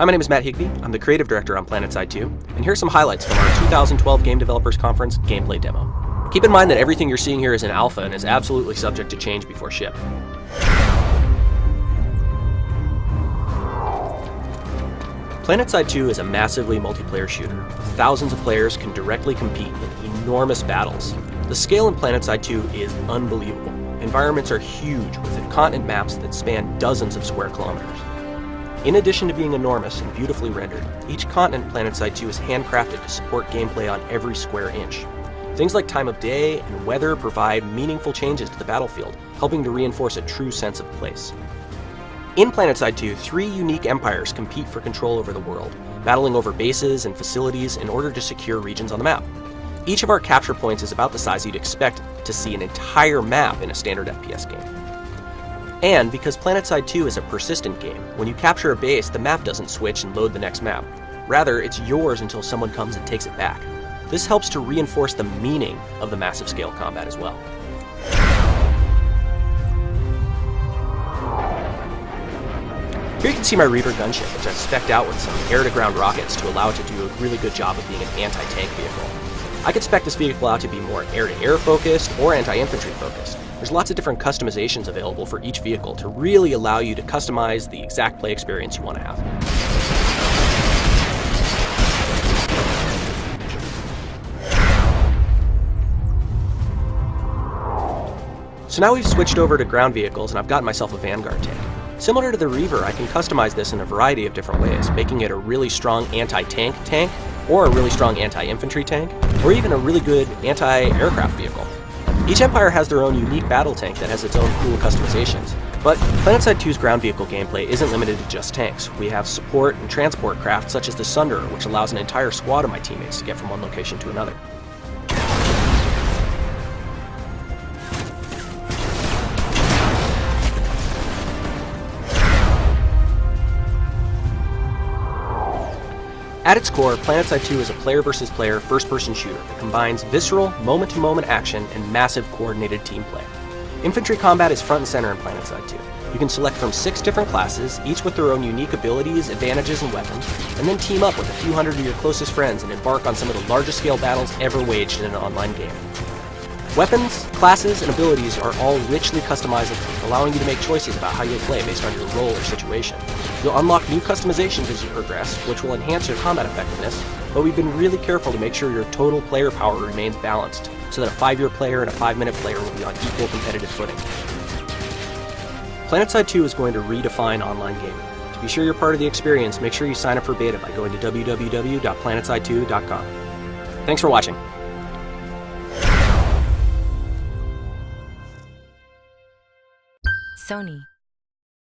Hi, my name is Matt Higby. I'm the Creative Director on PlanetSide 2, and here's some highlights from our 2012 Game Developers Conference gameplay demo. Keep in mind that everything you're seeing here is in alpha and is absolutely subject to change before ship. PlanetSide 2 is a massively multiplayer shooter. Thousands of players can directly compete in enormous battles. The scale in PlanetSide 2 is unbelievable. Environments are huge, with continent maps that span dozens of square kilometers. In addition to being enormous and beautifully rendered, each continent in PlanetSide 2 is handcrafted to support gameplay on every square inch. Things like time of day and weather provide meaningful changes to the battlefield, helping to reinforce a true sense of place. In PlanetSide 2, 3 unique empires compete for control over the world, battling over bases and facilities in order to secure regions on the map. Each of our capture points is about the size you'd expect to see an entire map in a standard FPS game. And because PlanetSide 2 is a persistent game, when you capture a base, the map doesn't switch and load the next map. Rather, it's yours until someone comes and takes it back. This helps to reinforce the meaning of the massive scale combat as well. Here you can see my Reaver gunship, which I've spec'd out with some air-to-ground rockets to allow it to do a really good job of being an anti-tank vehicle. I could spec this vehicle out to be more air-to-air focused or anti-infantry focused. There's lots of different customizations available for each vehicle to really allow you to customize the exact play experience you want to have. So now we've switched over to ground vehicles and I've gotten myself a Vanguard tank. Similar to the Reaver, I can customize this in a variety of different ways, making it a really strong anti-tank tank, or a really strong anti-infantry tank, or even a really good anti-aircraft vehicle. Each empire has their own unique battle tank that has its own cool customizations. But PlanetSide 2's ground vehicle gameplay isn't limited to just tanks. We have support and transport craft such as the Sunderer, which allows an entire squad of my teammates to get from one location to another. At its core, PlanetSide 2 is a player-versus-player first-person shooter that combines visceral, moment-to-moment action and massive coordinated team play. Infantry combat is front and center in PlanetSide 2. You can select from 6 different classes, each with their own unique abilities, advantages, and weapons, and then team up with a few hundred of your closest friends and embark on some of the largest-scale battles ever waged in an online game. Weapons, classes, and abilities are all richly customizable, allowing you to make choices about how you'll play based on your role or situation. You'll unlock new customizations as you progress, which will enhance your combat effectiveness, but we've been really careful to make sure your total player power remains balanced, so that a 5-year player and a 5-minute player will be on equal competitive footing. PlanetSide 2 is going to redefine online gaming. To be sure you're part of the experience, make sure you sign up for beta by going to www.planetside2.com. Thanks for watching. Sony.